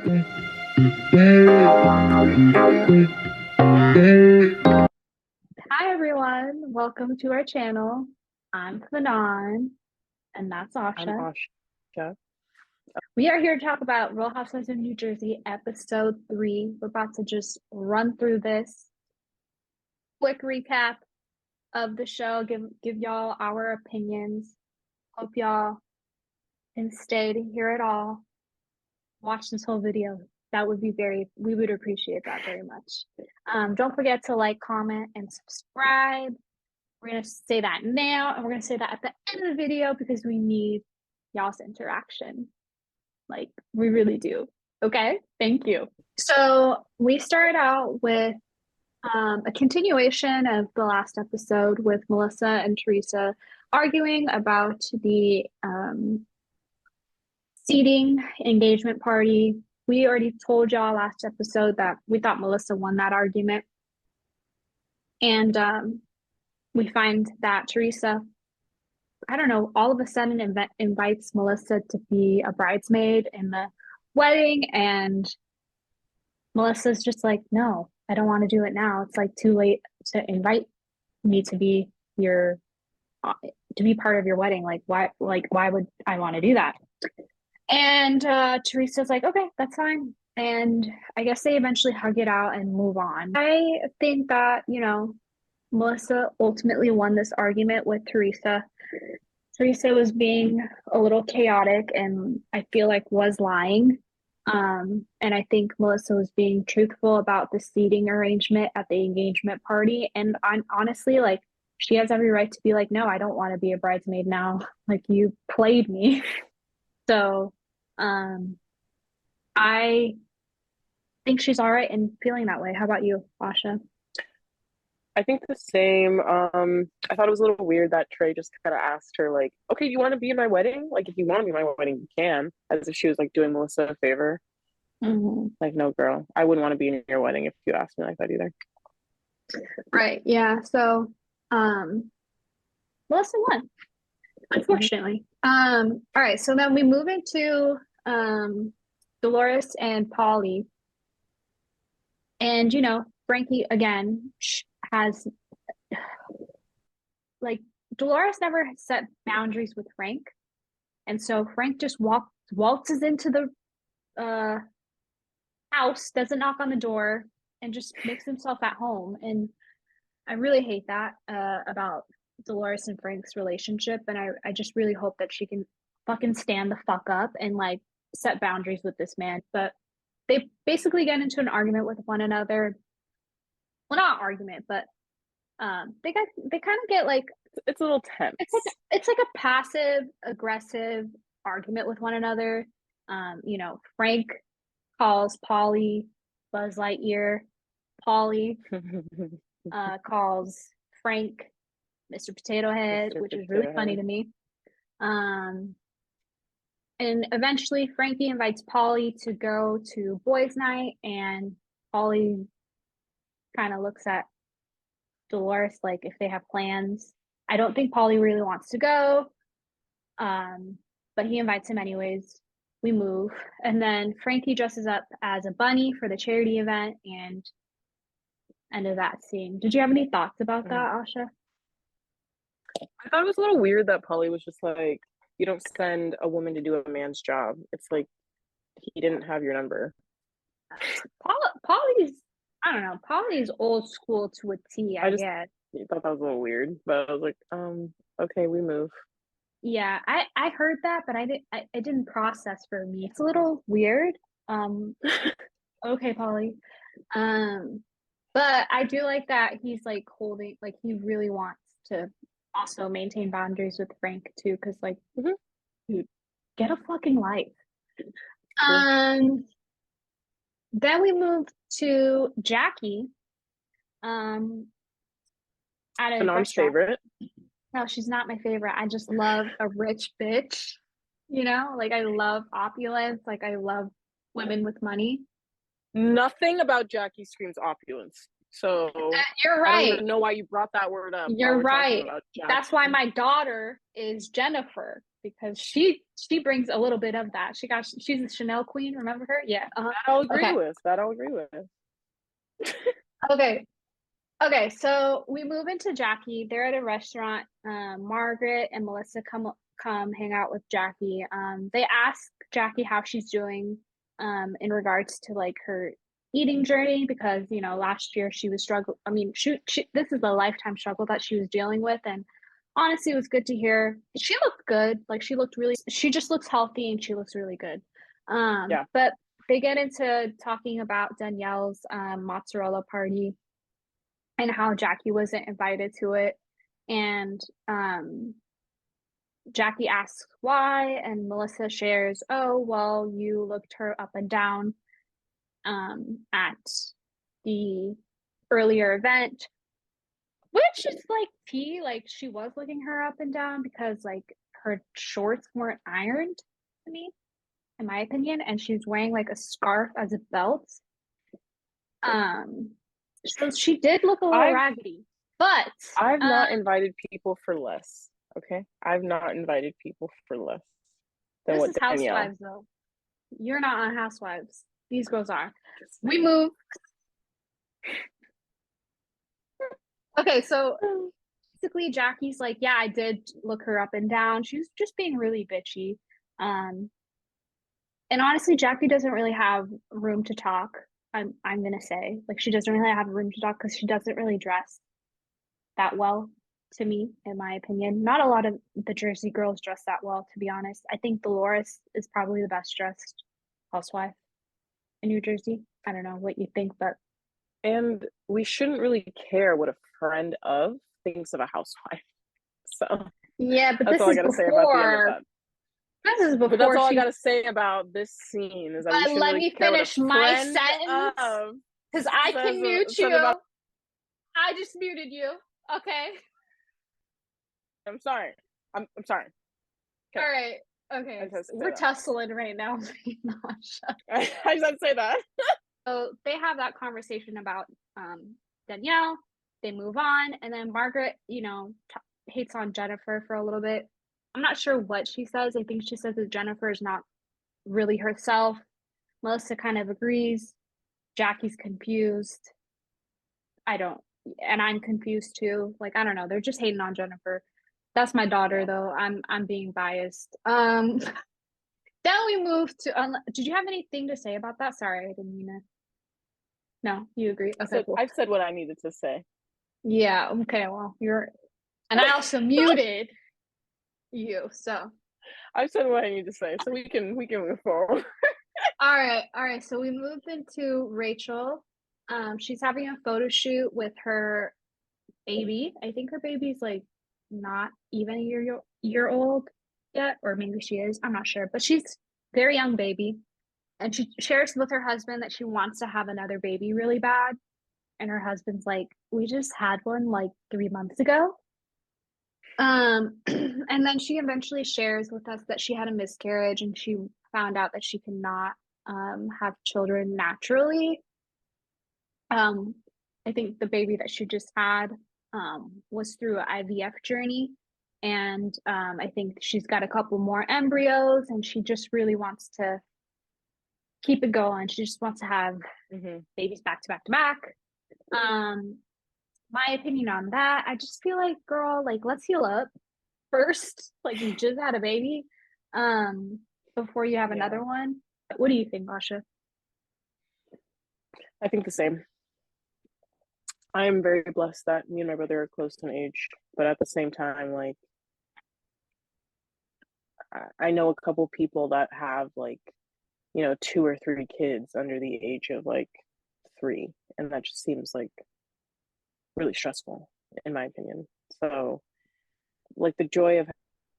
Hi everyone, welcome to our channel. I'm Fnan, and that's I'm Asha. Asha. We are here to talk about Real Housewives of New Jersey, episode 3. We're about to just run through this quick recap of the show, give y'all our opinions. Hope y'all can stay to hear it all. Watch this whole video. We would appreciate that very much. Don't forget to like, comment, and subscribe. We're going to say that now, and we're going to say that at the end of the video because we need y'all's interaction. Like, we really do. Okay? Thank you. So, we start out with a continuation of the last episode with Melissa and Teresa arguing about the seating engagement party. We already told y'all last episode that we thought Melissa won that argument. And we find that Teresa, I don't know, all of a sudden invites Melissa to be a bridesmaid in the wedding. And Melissa's just like, no, I don't want to do it now. It's like too late to invite me to be part of your wedding. Why would I want to do that? And Teresa's like, okay, that's fine. And I guess they eventually hug it out and move on. I think that, Melissa ultimately won this argument with Teresa. Teresa was being a little chaotic and I feel like was lying. And I think Melissa was being truthful about the seating arrangement at the engagement party. And I'm honestly like, she has every right to be like, no, I don't want to be a bridesmaid now. Like, you played me. So I think she's all right in feeling that way. How about you, Asha? I think the same. I thought it was a little weird that Trey just kind of asked her, like, okay, you want to be in my wedding? Like, if you want to be in my wedding, you can, as if she was like doing Melissa a favor. Mm-hmm. Like, no, girl, I wouldn't want to be in your wedding if you asked me like that either. Right. Yeah. So, Melissa won, unfortunately. All right. So then we move into Dolores and Polly. And, Frankie again has like Dolores never set boundaries with Frank. And so Frank just waltzes into the house, doesn't knock on the door, and just makes himself at home. And I really hate that about Dolores and Frank's relationship. And I just really hope that she can fucking stand the fuck up and like set boundaries with this man. But they basically get into an argument with one another. Well, not argument, but they kind of get like It's a little tense. it's like a passive aggressive argument with one another. Frank calls Polly Buzz Lightyear. Polly calls Frank Mr. Potato Head, Mr. which is really Potato funny Head. to me. And eventually Frankie invites Polly to go to boys' night, and Polly kind of looks at Dolores like if they have plans. I don't think Polly really wants to go, but he invites him anyways. We move, and then Frankie dresses up as a bunny for the charity event, and end of that scene. Did you have any thoughts about that, Asha? I thought it was a little weird that Polly was just like, you don't send a woman to do a man's job. It's like he didn't have your number. Polly's, I don't know. Polly's old school to a T, I I just guess. thought that was a little weird, but I was like, okay, we move. Yeah, I heard that, but I didn't process for me. It's a little weird. Um, okay, Polly. Um, but I do like that he's like holding, like he really wants to also maintain boundaries with Frank too, because like, Mhm. dude, get a fucking life. Um, then we move to Jackie. At a Fanon's restaurant. favorite. No, she's not my favorite. I just love a rich bitch. Like I love opulence. Like I love women with money. Nothing about Jackie screams opulence. So You're I don't right. even know why you brought that word up while You're we're talking right. about That's why Jackie. my daughter is Jennifer because she brings a little bit of that. She's a Chanel queen. Remember her? Yeah. Uh-huh. That I'll agree Okay. with. That I'll agree with. Okay. Okay. So we move into Jackie. They're at a restaurant. Margaret and Melissa come hang out with Jackie. They ask Jackie how she's doing in regards to like her eating journey because last year she was struggling. I mean, this is a lifetime struggle that she was dealing with, and honestly, it was good to hear. She looked good. Like she just looks healthy and she looks really good. Yeah. But they get into talking about Danielle's mozzarella party and how Jackie wasn't invited to it. And Jackie asks why, and Melissa shares, oh, well, you looked her up and down at the earlier event, which is like tea. Like she was looking her up and down because like her shorts weren't ironed to me, in my opinion, and she's wearing like a scarf as a belt. Um, so she did look a little I've raggedy, but I've uh, not invited people for less. Okay? I've not invited people for less than this what is Danielle. Housewives though. You're not on Housewives. These girls are. Just We saying. move. Okay, so basically Jackie's like, yeah, I did look her up and down. She was just being really bitchy. Um, and honestly, Jackie doesn't really have room to talk. I'm gonna say, like, she doesn't really have room to talk because she doesn't really dress that well, to me, in my opinion. Not a lot of the Jersey girls dress that well, to be honest. I think Dolores is probably the best dressed housewife in New Jersey. I don't know what you think, but And we shouldn't really care what a friend of thinks of a housewife. So yeah, but that's all I gotta say about the end of that. this is But that's before all I she. gotta say about this scene is that we But shouldn't let really me care what a finish my friend sentence of because I says can mute says about. you. I just muted you. Okay. I'm sorry. I'm sorry. All Okay, right. I Okay. just have to say We're tussling right now. Asha. that. I just have to say that. So they have that conversation about Danielle. They move on, and then Margaret, hates on Jennifer for a little bit. I'm not sure what she says. I think she says that Jennifer is not really herself. Melissa kind of agrees. Jackie's confused. I don't, and I'm confused too. Like I don't know. They're just hating on Jennifer. That's my daughter Yeah. though. I'm being biased. Then we move to. Did you have anything to say about that? Sorry, I didn't mean to. No, you agree. Okay, cool. I've said what I needed to say. Yeah. Okay. Well, and I also muted you. So I've said what I need to say, so we can move forward. all right, all right. So we moved into Rachel. She's having a photo shoot with her baby. I think her baby's like not even a year old yet, or maybe she is. I'm not sure, but she's very young baby, and she shares with her husband that she wants to have another baby really bad. And her husband's like, "We just had one like 3 months ago." And then she eventually shares with us that she had a miscarriage and she found out that she cannot have children naturally. Um, I think the baby that she just had was through an IVF journey. And I think she's got a couple more embryos and she just really wants to keep it going. She just wants to have Mm-hmm. babies back to back to back. Um, my opinion on that, I just feel like, girl, like, let's heal up first. Like, you just had a baby um, before you have Yeah, another one. What do you think, Asha? I think the same. I am very blessed that me and my brother are close in age, but at the same time, like I know a couple people that have like 2 or 3 kids under the age of like 3, and that just seems like really stressful in my opinion. So like the joy of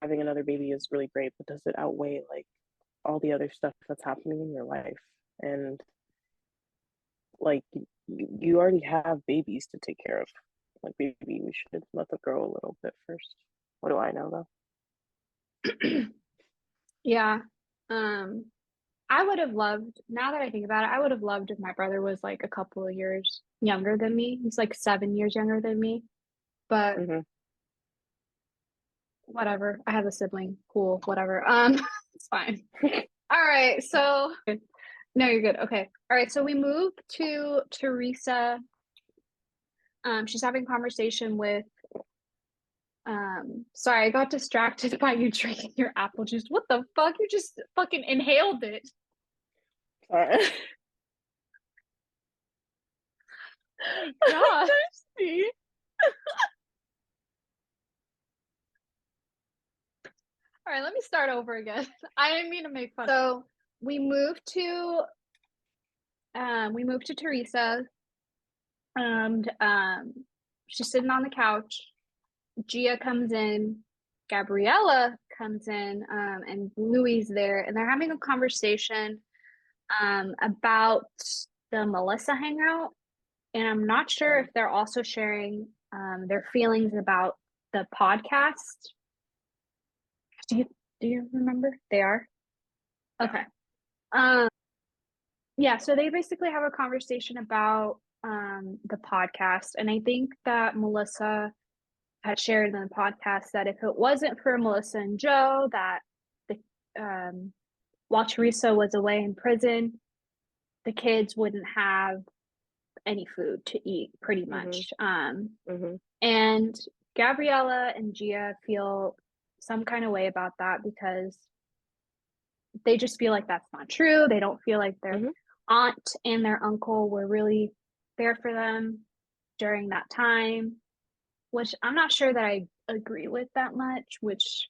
having another baby is really great, but does it outweigh like all the other stuff that's happening in your life? And like you already have babies to take care of. Like maybe we should let them grow a little bit first. What do I know though? Yeah. Um, I would have loved, now that I think about it, I would have loved if my brother was like a couple of years younger than me. He's like 7 years younger than me, but Mm-hmm. whatever. I have a sibling. Cool, whatever. It's fine. All right, so no, you're good. Okay. All right, so we move to Teresa. She's having a conversation with sorry, I got distracted by you drinking your apple juice. What the fuck? You just fucking inhaled it. Sorry. God. Thirsty. All right, let me start over again. I didn't mean to make fun. So we moved to Teresa, and she's sitting on the couch. Gia comes in, Gabriella comes in, and Louie's there, and they're having a conversation about the Melissa hangout. And I'm not sure if they're also sharing their feelings about the podcast. Do you remember? They are? Okay. Um, yeah, so they basically have a conversation about the podcast. And I think that Melissa had shared in the podcast that if it wasn't for Melissa and Joe, that the while Teresa was away in prison, the kids wouldn't have any food to eat pretty much. Mm-hmm. And Gabriella and Gia feel some kind of way about that because they just feel like that's not true. They don't feel like their Mm-hmm. aunt and their uncle were really there for them during that time, which I'm not sure that I agree with that much, which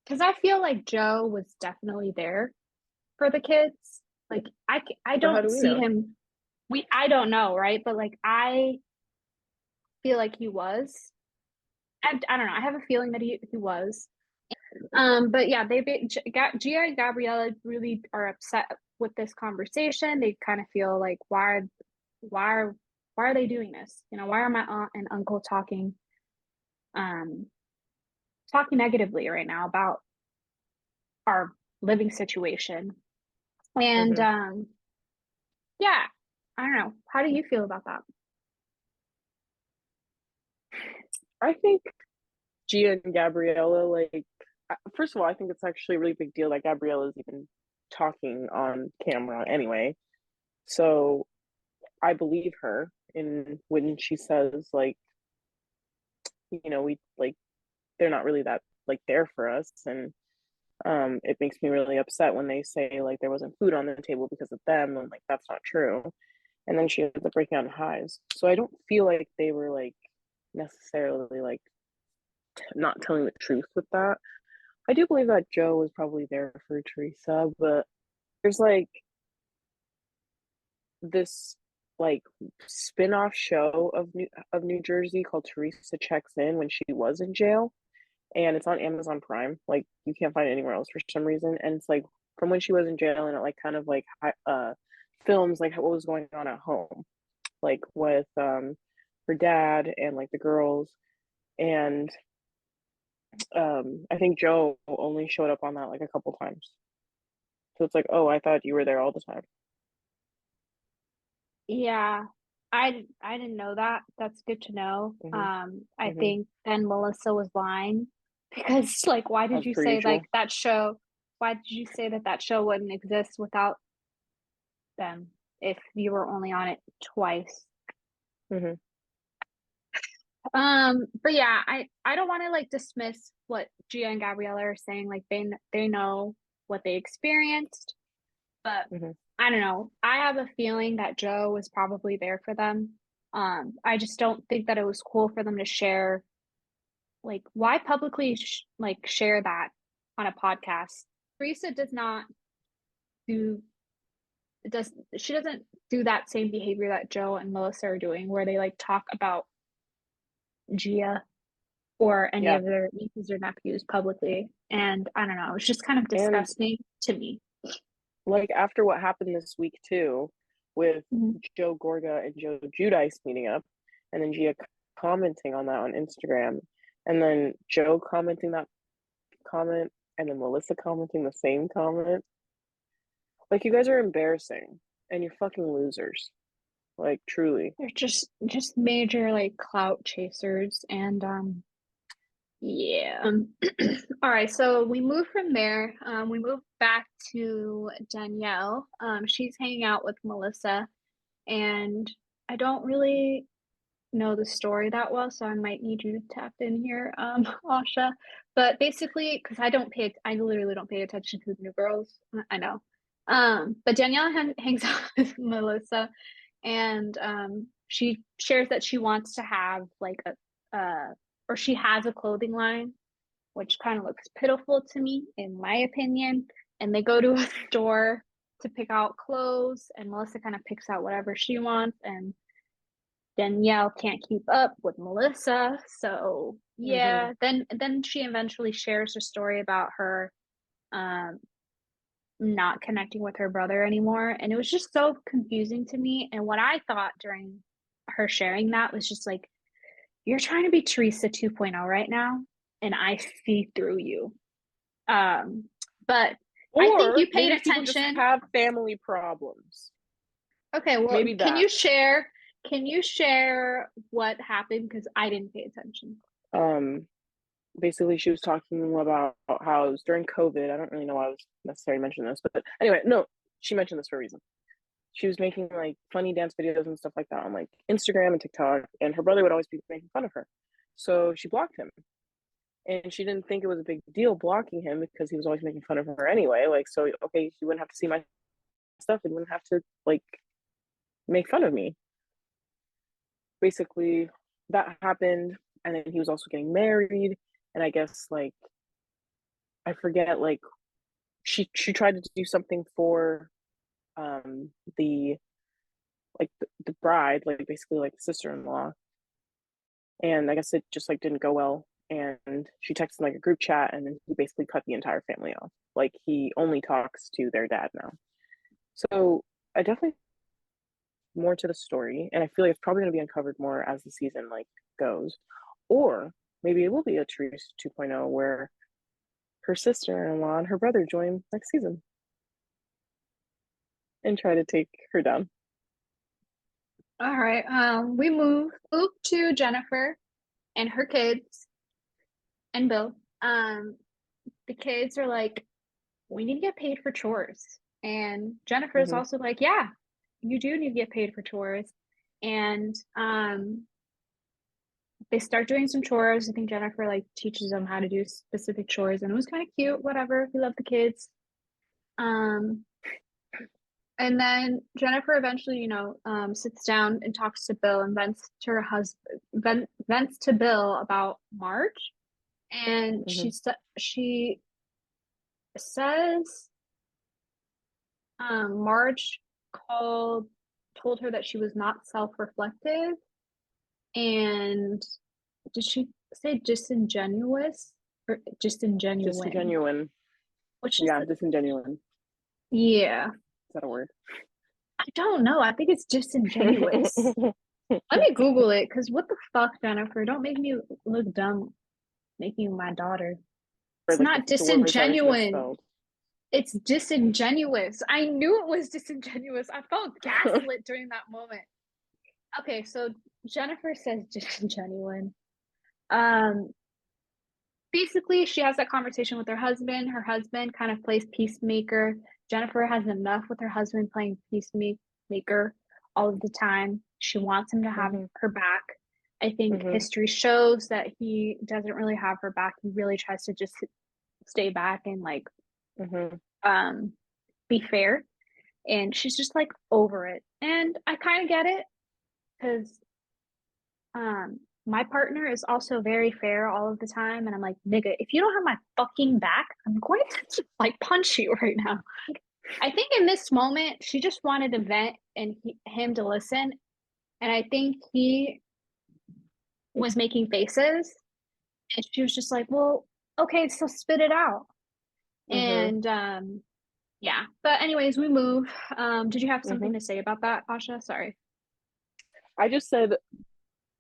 because I feel like Joe was definitely there for the kids. Like I But how don't do we see know? him. I don't know, right? But like I feel like he was. I don't know. I have a feeling that he was. But yeah, Gia and Gabriella really are upset with this conversation. They kind of feel like why why are they doing this? You know, why are my aunt and uncle um talking negatively right now about our living situation? And Mm-hmm. yeah, I don't know. How do you feel about that? I think Gia and Gabriella, like, first of all, I think it's actually a really big deal that Gabriella's even talking on camera anyway. So I believe her in when she says, like, we like they're not really that like there for us. And it makes me really upset when they say like there wasn't food on the table because of them. And like that's not true. And then she ends up breaking out in hives. So I don't feel like they were like necessarily like not telling the truth with that. I do believe that Joe was probably there for Teresa, but there's like this like spin-off show of New Jersey called Teresa Checks In when she was in jail, and it's on Amazon Prime. Like you can't find it anywhere else for some reason, and it's like from when she was in jail, and it like kind of like films like what was going on at home, like with her dad and like the girls. And I think Joe only showed up on that like a couple times. So it's like, oh, I thought you were there all the time. Yeah, I didn't know that. That's good to know. Hmm. I Hmm. think then Melissa was lying because like why did As you per say like usual. that show? Why did you say that that show wouldn't exist without them if you were only on it twice? Hmm. But yeah, I don't want to like dismiss what Gia and Gabriella are saying. Like they know what they experienced, but Hmm. I don't know. I have a feeling that Joe was probably there for them. I just don't think that it was cool for them to share. Like, why publicly like share that on a podcast? Teresa does not do does she doesn't do that same behavior that Joe and Melissa are doing, where they like talk about Gia or any Yeah. of their nieces or nephews publicly. And I don't know, it's just kind of And disgusting to me. like after what happened this week too, with Mhm. Joe Gorga and Joe Judice meeting up, and then Gia commenting on that on Instagram, and then Joe commenting that comment, and then Melissa commenting the same comment. Like, you guys are embarrassing, and you're fucking losers. Like, truly. They're just major like clout chasers and yeah. All right, so we move from there. We move back to Danielle. She's hanging out with Melissa, and I don't really know the story that well, so I might need you to tap in here, Asha. But basically, because I literally don't pay attention to the new girls. I know. But Danielle hangs out with Melissa, and she shares that she wants to have like or she has a clothing line, which kind of looks pitiful to me, in my opinion. And they go to a store to pick out clothes, and Melissa kind of picks out whatever she wants, and Danielle can't keep up with Melissa. So Mm-hmm. yeah, then she eventually shares her story about her um not connecting with her brother anymore. And it was just so confusing to me. And what I thought during her sharing that was just like, you're trying to be Teresa 2.0 right now, and I see through you. But I think Or you paid maybe people just attention. have family problems. Okay, well, Maybe that. can you share what happened? Because I didn't pay attention. Um, Basically, she was talking about how it was during COVID. I don't really know why I was necessarily mentioning this, but anyway, no, she mentioned this for a reason. She was making like funny dance videos and stuff like that on like Instagram and TikTok, and her brother would always be making fun of her. So she blocked him. And she didn't think it was a big deal blocking him because he was always making fun of her anyway. Like, so okay, she wouldn't have to see my stuff and wouldn't have to like make fun of me. Basically, that happened, and then he was also getting married, and I guess like I forget like she tried to do something for the the bride, like basically like the sister-in-law, and I guess it just like didn't go well. And she texted like a group chat, and then he basically cut the entire family off. Like, he only talks to their dad now. So I definitely more to the story, and I feel like it's probably going to be uncovered more as the season like goes, or maybe it will be a Teresa 2.0 where her sister-in-law and her brother join next season and try to take her down. All right. We move to Jennifer and her kids and Bill. The kids are like, we need to get paid for chores. And Jennifer is Mm-hmm. also like, yeah, you do need to get paid for chores. And they start doing some chores. I think Jennifer like teaches them how to do specific chores, and it was kind of cute. Whatever, we love the kids. Um, and then Jennifer eventually, sits down and talks to Bill and vents to her husband, vents to Bill about Marge, and Mm-hmm. she says Marge called told her that she was not self-reflective, and did she say disingenuous or disingenuine? Disingenuine. Which is Yeah, disingenuine. yeah. Is that a word? I don't know. I think it's disingenuous. Let me Google it because what the fuck, Jennifer? Don't make me look dumb making my daughter. Or It's like not the words that it's disingenuine. misspelled. It's disingenuous. I knew it was disingenuous. I felt gaslit during that moment. Okay, so Jennifer says disingenuine. Um, Basically, she has that conversation with her husband. Her husband kind of plays peacemaker. Jennifer has enough with her husband playing peacemaker all of the time. She wants him to have Mm-hmm. her back. I think Mm-hmm. history shows that he doesn't really have her back. He really tries to just stay back and like Mm-hmm. um be fair. And she's just like over it. And I kind of get it because my partner is also very fair all of the time, and I'm like, nigga, if you don't have my fucking back, I'm going to just, like punch you right now. I think in this moment, she just wanted to vent and him to listen, and I think he was making faces, and she was just like, well, okay, so spit it out. Mm-hmm. And yeah, but anyways, we move. Did you have Mm-hmm. something to say about that, Asha? Sorry. I just said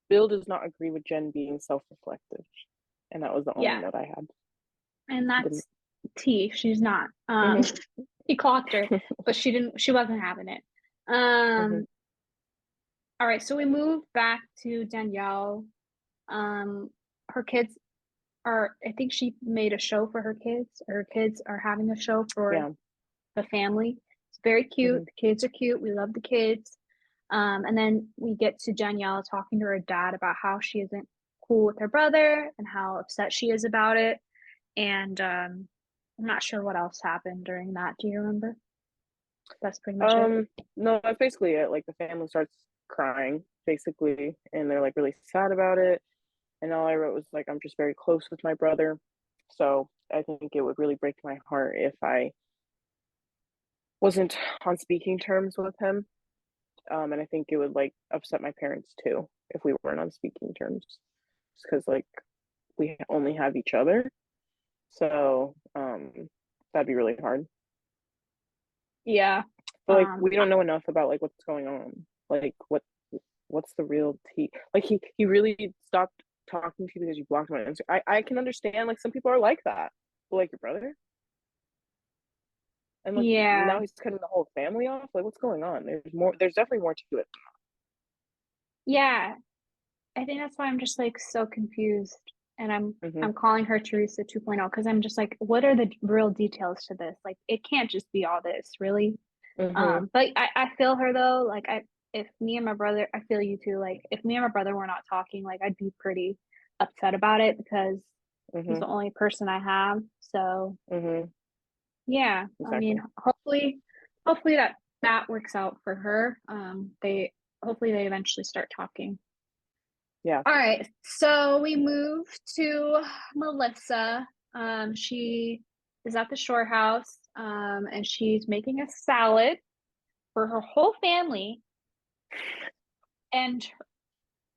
Bill does not agree with Jen being self-reflective, and that was the only Yeah, note I had. and Didn't. that's T. She's not. Mm-hmm. He clocked her, but she wasn't having it. Hmm. All right, so we move back to Danielle. Um, her kids are, I think she made a show for her kids. Her kids are having a show for Yeah. the family. It's very cute. Hmm. The kids are cute. We love the kids. And then we get to Danielle talking to her dad about how she isn't cool with her brother and how upset she is about it. And I'm not sure what else happened during that. Do you remember? That's pretty much it. No, that's basically it. Like the family starts crying, basically, and they're like really sad about it. And all I wrote was like, I'm just very close with my brother. So I think it would really break my heart if I wasn't on speaking terms with him. And I think it would like upset my parents too if we weren't on speaking terms. Because like we only have each other. So that'd be really hard. Yeah. But like we I- don't know enough about like what's going on. Like what's the real tea? Like he really stopped talking to you because you blocked him on Instagram. I can understand like some people are like that. But like your brother? And like yeah. now he's cutting the whole family off. Like what's going on? There's definitely more to it. Yeah. I think that's why I'm just like so confused. And Mm-hmm. I'm calling her Teresa 2.0 because I'm just like, what are the real details to this? Like it can't just be all this, really. Mm-hmm. But I feel her though. Like if me and my brother, I feel you too. Like if me and my brother were not talking, like I'd be pretty upset about it because he's Mm-hmm. the only person I have. So Mm-hmm. yeah, I mean, Exactly. hopefully that works out for her. They hopefully they eventually start talking. Yeah. All right, so we move to Melissa. She is at the shore house, and she's making a salad for her whole family and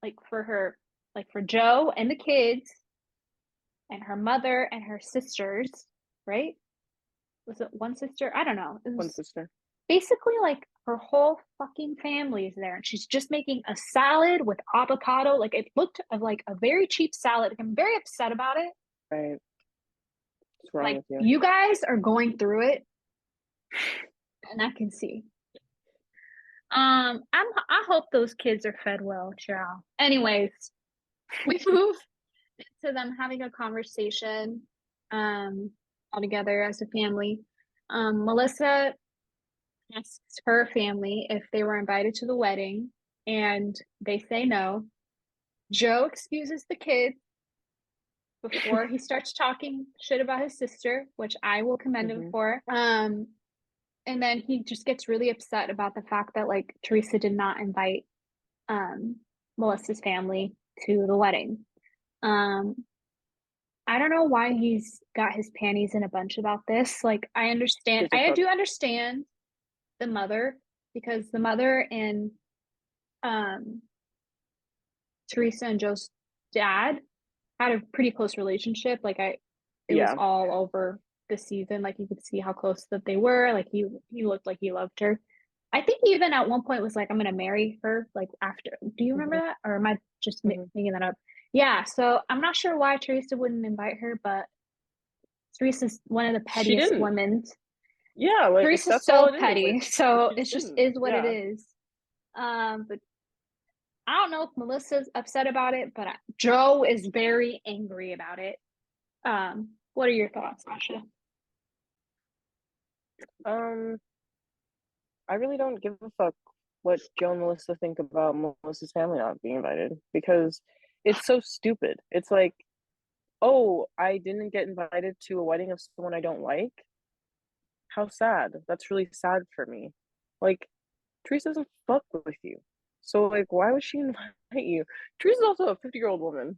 like for her, like for Joe and the kids and her mother and her sisters, right? Was it one sister? I don't know. It One was sister. basically like her whole fucking family is there and she's just making a salad with avocado. Like it looked like a very cheap salad. Like, I'm very upset about it. Right. What's wrong Like with you? you guys are going through it and I can see. I hope those kids are fed well, child. Anyways, we move into them having a conversation um all together as a family. Melissa asks her family if they were invited to the wedding and they say no. Joe excuses the kid before he starts talking shit about his sister, which I will commend him Mm-hmm. for. And then he just gets really upset about the fact that like Teresa did not invite um Melissa's family to the wedding. Um, I don't know why he's got his panties in a bunch about this. Like Gives a I fuck. do understand the mother because the mother and um Teresa and Joe's dad had a pretty close relationship. It was Yeah. all over the season. Like you could see how close that they were. Like he looked like he loved her. I think he even at one point was like, "I'm gonna marry her." Like after, do you remember Mm-hmm. that, or am I just Mm-hmm. making that up? Yeah. So I'm not sure why Teresa wouldn't invite her, but Teresa's one of the She pettiest didn't. women. Yeah, like Teresa's that's all so it is. Like petty, so she it's just just didn't. is what it Yeah. is. But I don't know if Melissa's upset about it, but Joe is very angry about it. What are your thoughts, Asha? Um, I really don't give a fuck what Joe and Melissa think about Melissa's family not being invited because it's so stupid. It's like, oh, I didn't get invited to a wedding of someone I don't like. How sad. That's really sad for me. Like, Teresa doesn't fuck with you. So, like, why would she invite you? Teresa's also a 50-year-old woman.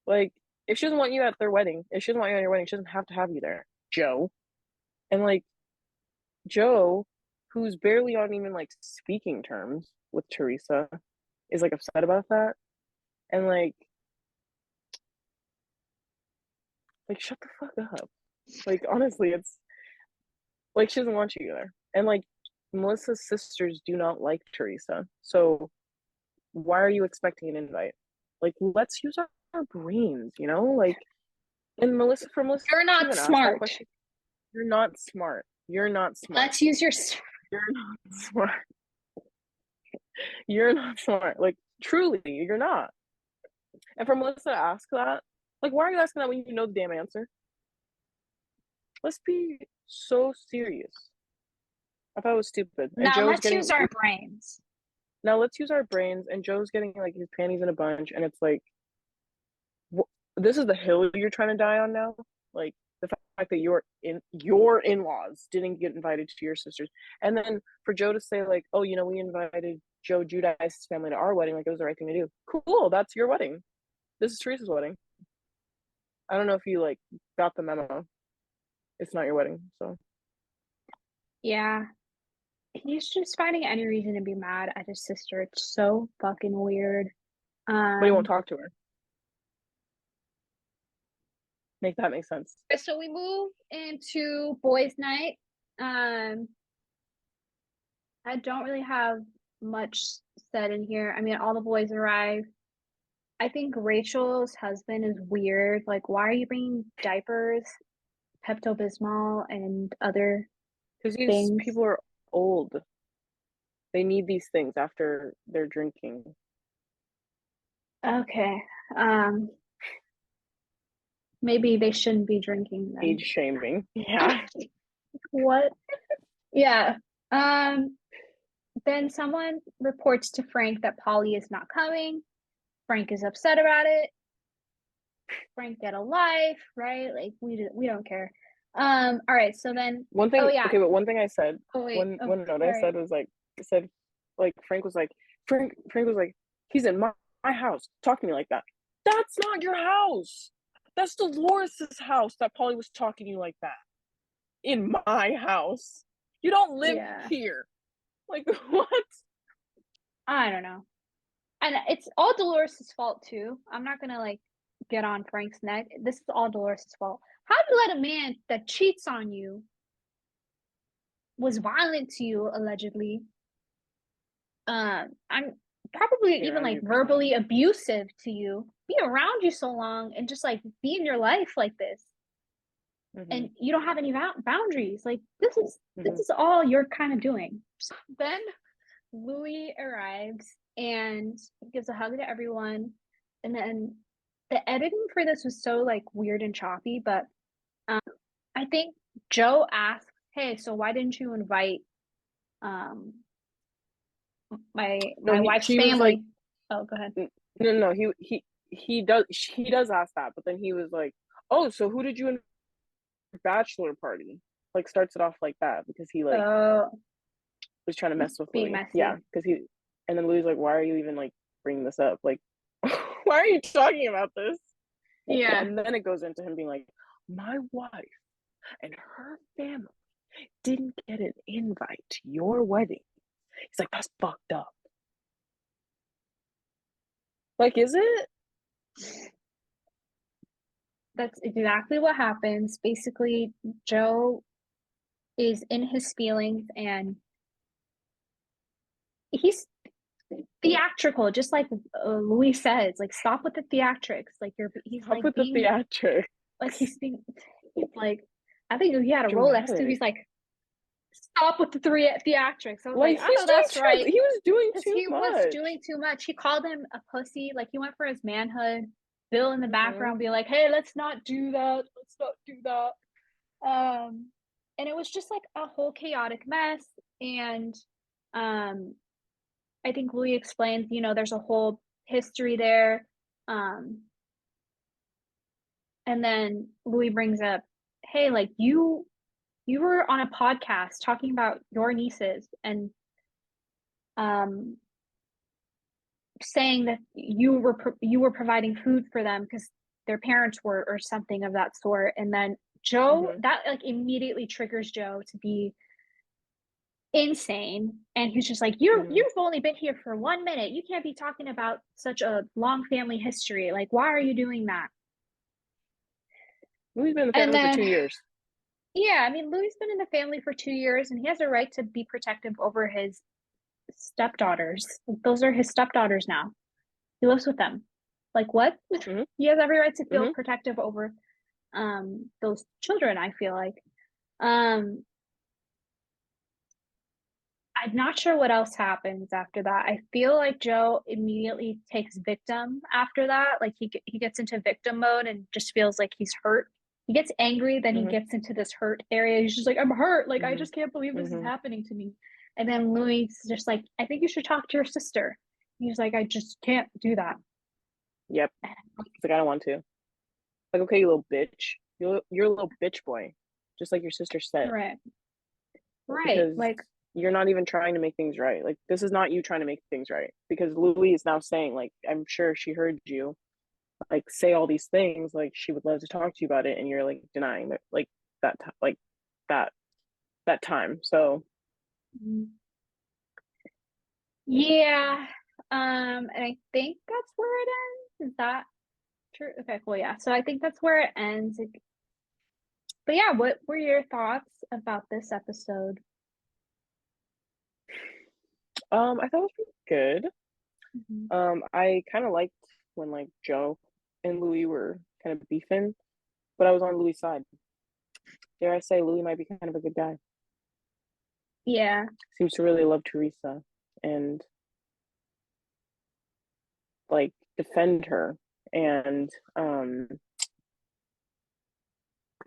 Like, if she doesn't want you at their wedding, if she doesn't want you at your wedding, she doesn't have to have you there, Joe. And like, Joe, who's barely on even like speaking terms with Teresa, is like upset about that. And like shut the fuck up. Like honestly, it's like she doesn't want you there. And like Melissa's sisters do not like Teresa. So why are you expecting an invite? Like let's use our brains, you know? Like and Melissa You're not even asked that smart. question. You're not smart. You're not smart. Let's use your. You're not smart. You're not smart. Like, truly, you're not. And for Melissa to ask that, like, why are you asking that when you know the damn answer? Let's be so serious. I thought it was stupid. And Now Joe's let's getting use our brains. now let's use our brains. And Joe's getting like his panties in a bunch, and it's like, this is the hill you're trying to die on now. Like the fact that your in-laws didn't get invited to your sisters, and then for Joe to say like, oh, we invited Joe Giudice's family to our wedding, like it was the right thing to do. Cool, that's your wedding. This is Teresa's wedding. I don't know if you like got the memo. It's not your wedding, so. Yeah. He's just finding any reason to be mad at his sister. It's so fucking weird. But he won't talk to her. Make that make sense. So we move into boys' night. I don't really have much said in here. I mean, all the boys arrive. I think Rachel's husband is weird. Like, why are you bringing diapers, Pepto-Bismol, and other Because these things? people are old. They need these things after they're drinking. Okay. Maybe they shouldn't be drinking then. Age shaming. Yeah. What? Yeah. Then someone reports to Frank that Polly is not coming. Frank is upset about it. Frank, get a life, right? Like we don't care. All right, so then One thing, oh yeah. okay, but one thing I said, Oh wait. one note I said was like, Frank was like, Frank was like, he's in my house. Talk to me like that. That's not your house. That's Dolores's house that Polly was talking to you like that. In my house. You don't live here. Like, what? I don't know. And it's all Dolores' fault too. I'm not gonna like get on Frank's neck. This is all Dolores' fault. How do you let a man that cheats on you, was violent to you allegedly, I'm probably even like 100%. verbally abusive to you, be around you so long and just like be in your life like this, and you don't have any boundaries? Like this is all you're kind of doing. So then Louis arrives and gives a hug to everyone, and then the editing for this was so like weird and choppy, but I think Joe asked, hey, so why didn't you invite my wife's family? Like, oh, go ahead. No, he does ask that, but then he was like, oh, so who did you invite to your bachelor party? Like starts it off like that because he like was trying to mess with Louis. Messy. Yeah, because and then Louis like, why are you even like bringing this up? Like, why are you talking about this? Yeah. And then it goes into him being like, my wife and her family didn't get an invite to your wedding. He's like, that's fucked up. Like, is it? That's exactly what happens. Basically, Joe is in his feelings and he's theatrical, just like Louis says. Like, stop with the theatrics. Like, he's Stop like with being the theatrics. like he's like, I think if he had a Rolex too, he's like, stop with the theatrics. I was like, I know that's right. He was doing too much. He called him a pussy. Like he went for his manhood. Bill in the background be like, hey, let's not do that. And it was just like a whole chaotic mess. And I think Louis explains, there's a whole history there. And then Louis brings up, hey, like you were on a podcast talking about your nieces and saying that you were providing food for them because their parents were, or something of that sort. And then Joe, that like immediately triggers Joe to be insane, and he's just like, you've only been here for 1 minute, you can't be talking about such a long family history, like why are you doing that? Louis been in the family for 2 years. Yeah, I mean, Louis been in the family for 2 years and he has a right to be protective over his stepdaughters. Those are his stepdaughters now. He lives with them. Like what? He has every right to feel protective over those children, I feel like. I'm not sure what else happens after that. I feel like Joe immediately takes victim after that. Like he gets into victim mode and just feels like he's hurt. He gets angry, then he Mm-hmm. gets into this hurt area. He's just like, I'm hurt. Like I Mm-hmm. just can't believe this is Mm-hmm. happening to me. And then Louis is just like, I think you should talk to your sister. He's like, I just can't do that. Yep. It's like I don't want to. Like, okay, you little bitch. You're a little bitch boy, just like your sister said. Right. Right. Because Like, you're not even trying to make things right. Like, this is not you trying to make things right. Because Louis is now saying, like, I'm sure she heard you, like, say all these things. Like, she would love to talk to you about it, and you're like denying that, like that that time. So yeah. And I think that's where it ends. Is that true? Okay, cool. Yeah. So I think that's where it ends. But yeah, what were your thoughts about this episode? I thought it was pretty good. Mhm. I kind of liked when like Joe and Louis were kind of beefing, but I was on Louis' side. Dare I say, Louis might be kind of a good guy. Yeah. Seems to really love Teresa and like defend her, and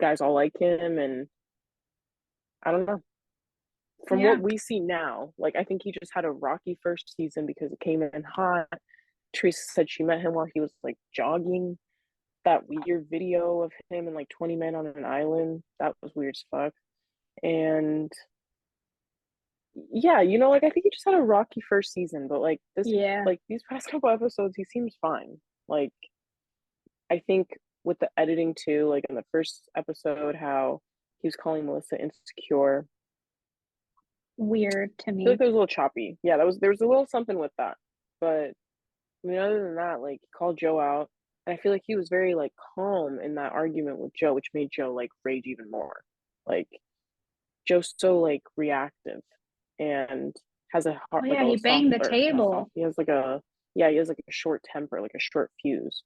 guys all like him, and I don't know. From Yeah. what we see now, like I think he just had a rocky first season because it came in hot. Teresa said she met him while he was like jogging. That weird video of him and like 20 men on an island, that was weird as fuck. And yeah, like I think he just had a rocky first season, but Yeah. like these past couple episodes, he seems fine. Like I think with the editing too, like in the first episode, how he was calling Melissa insecure. Weird to I feel like me. it was a little choppy. Yeah, there was a little something with that. But I mean, other than that, like he called Joe out, and I feel like he was very like calm in that argument with Joe, which made Joe like rage even more. Like Joe's so like reactive and has a Oh heart like yeah, a he soft banged the or not soft. table. He has like a yeah, he has like a short temper, like a short fuse.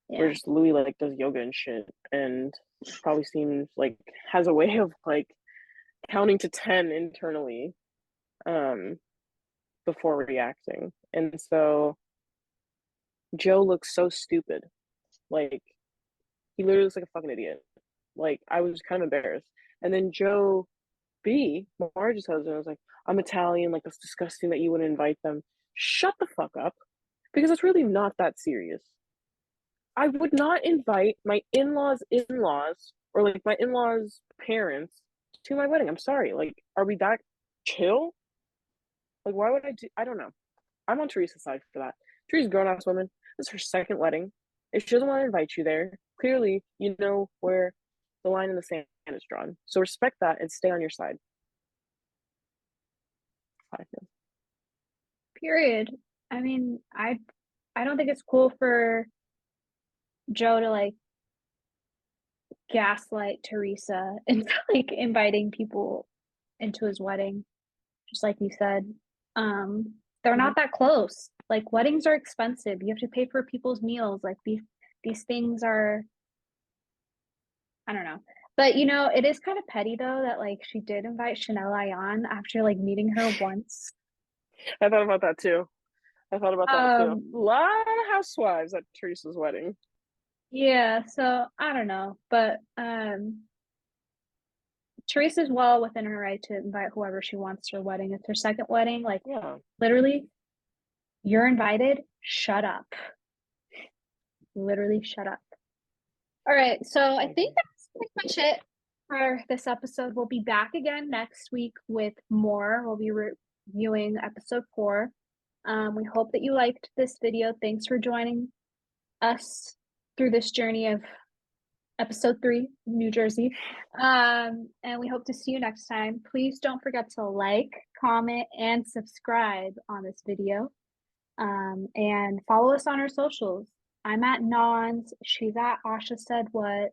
Where Yeah. just Louis like does yoga and shit and probably seems like has a way of like counting to 10 internally um before reacting. And so Joe looks so stupid. Like he literally looks like a fucking idiot. Like I was kind of embarrassed. And then Joe B, Marge's husband, was like, I'm Italian, like that's disgusting that you wouldn't invite them. Shut the fuck up. Because it's really not that serious. I would not invite my in-laws or like my in-laws parents to my wedding. I'm sorry. Like, are we that chill? Like, why would I do? I don't know. I'm on Teresa's side for that. Teresa's a grown-ass woman. This is her second wedding. If she doesn't want to invite you there, clearly you know where the line in the sand is drawn. So respect that and stay on your side. Period. I mean, I don't think it's cool for Joe to like gaslight Teresa and like inviting people into his wedding, just like you said. They're Mm-hmm. not that close. Like weddings are expensive. You have to pay for people's meals. Like these things are, I don't know. But it is kind of petty though that like she did invite Chanel Ayan after like meeting her once. I thought about that too. I thought about that too. A Um, lot of housewives at Teresa's wedding. yeah, so I don't know, but Teresa's well within her right to invite whoever she wants to her wedding. It's her second wedding. Like, Yeah. literally, you're invited. Shut up. Literally, shut up. All right. So I think that's pretty much it for this episode. We'll be back again next week with more. We'll be reviewing episode 4. We hope that you liked this video. Thanks for joining us through this journey of episode 3, New Jersey. And we hope to see you next time. Please don't forget to like, comment, and subscribe on this video. And follow us on our socials. I'm at Nons. She's at Asha Said What.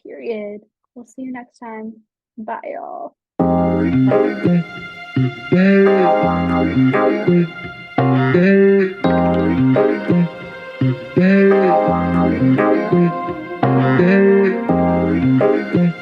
Period. We'll see you next time. Bye, y'all.